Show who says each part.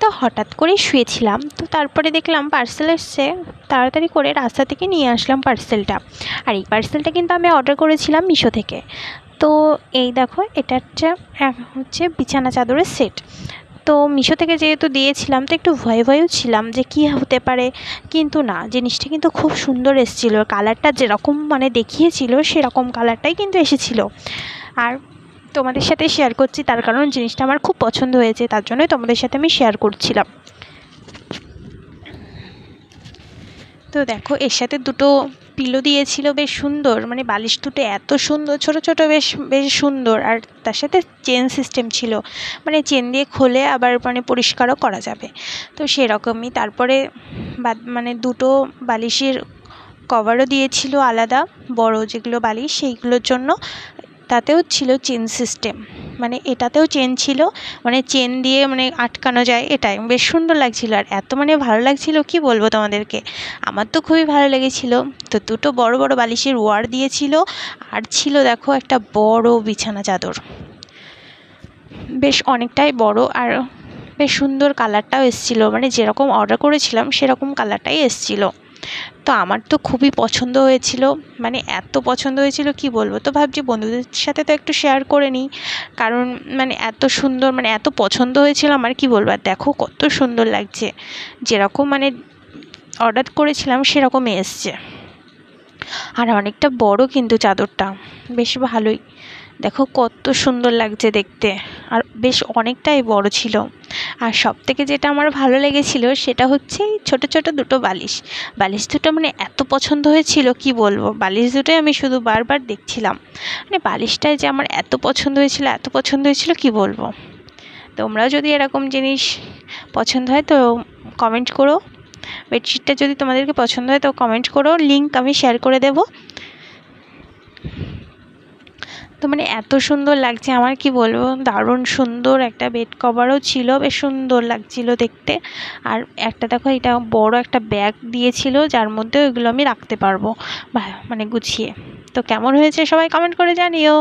Speaker 1: তো হঠাৎ করেই শুয়েছিলাম, তো তারপরে দেখলাম পার্সেল এসছে, তাড়াতাড়ি করে রাস্তা থেকে নিয়ে আসলাম পার্সেলটা। আর এই পার্সেলটা কিন্তু আমি অর্ডার করেছিলাম মিশো থেকে। তো এই দেখো, এটা হচ্ছে বিছানা চাদরের সেট। তো মিশো থেকে যেহেতু দিয়েছিলাম, তো একটু ভয়েও ছিলাম যে কী হতে পারে, কিন্তু না, জিনিসটা কিন্তু খুব সুন্দর এসেছিলো। কালারটা যেরকম মানে দেখিয়েছিল সেরকম কালারটাই কিন্তু এসেছিলো। আর তোমাদের সাথে শেয়ার করছি তার কারণ জিনিসটা আমার খুব পছন্দ হয়েছে, তার জন্যই তোমাদের সাথে আমি শেয়ার করছিলাম। তো দেখো, এর সাথে দুটো পিলো দিয়েছিল, বেশ সুন্দর, মানে বালিশ দুটো এত সুন্দর, ছোট ছোট, বেশ বেশ সুন্দর। আর তার সাথে চেন সিস্টেম ছিল, মানে চেন দিয়ে খোলে আবার মানে পরিষ্কারও করা যাবে। তো সেরকমই। তারপরে মানে দুটো বালিশের কভারও দিয়েছিল আলাদা, বড় যেগুলো বালিশ সেইগুলোর জন্য, তাতেও ছিল চেন সিস্টেম, মানে এটাতেও চেন ছিল, মানে চেন দিয়ে মানে আটকানো যায়, এটাই বেশ সুন্দর লাগছিল। আর এত মানে ভালো লাগছিল কি বলবো তোমাদেরকে, আমার তো খুবই ভালো লেগেছিল। তো দুটো বড় বড় বালিশের ওয়ার দিয়েছিল, আর ছিল দেখো একটা বড় বিছানা চাদর, বেশ অনেকটাই বড়, আর বেশ সুন্দর কালারটাও এসেছিলো, মানে যেরকম অর্ডার করেছিলাম সেরকম কালারটাই এসেছিলো। তো আমার তো খুবই পছন্দ হয়েছিল, মানে এত পছন্দ হয়েছিল কি বলবো। তো ভাবছি বন্ধুদের সাথে তো একটু শেয়ার করে নিই, কারণ মানে এত সুন্দর, মানে এত পছন্দ হয়েছিল আমার, কি বলবো। আর দেখো কত সুন্দর লাগছে, যেরকম মানে অর্ডার করেছিলাম সেরকমই এসছে। আর অনেকটা বড় কিন্তু চাদরটা, বেশ ভালোই, দেখো কত সুন্দর লাগছে দেখতে, আর বেশ অনেকটাই বড় ছিল। আর সবথেকে যেটা আমার ভালো লেগেছিল সেটা হচ্ছে এই ছোটো ছোটো দুটো বালিশ দুটো, মানে এত পছন্দ হয়েছিল কি বলবো। বালিশ দুটোই আমি শুধু বারবার দেখছিলাম, মানে বালিশটাই যে আমার এত পছন্দ হয়েছিল কি বলবো। তোমরাও যদি এরকম জিনিস পছন্দ হয় তো কমেন্ট করো, বেডশিটটা যদি তোমাদেরকে পছন্দ হয় তো কমেন্ট করো, লিঙ্ক আমি শেয়ার করে দেবো। তো মানে এত সুন্দর লাগছে আমার, কি বলবো, দারুণ সুন্দর। একটা বেড কভারও ছিল, বেশ সুন্দর লাগছিল দেখতে। আর একটা দেখো, এটা বড় একটা ব্যাগ দিয়েছিল, যার মধ্যে ওইগুলো আমি রাখতে পারবো মানে গুছিয়ে। তো কেমন হয়েছে সবাই কমেন্ট করে জানিও।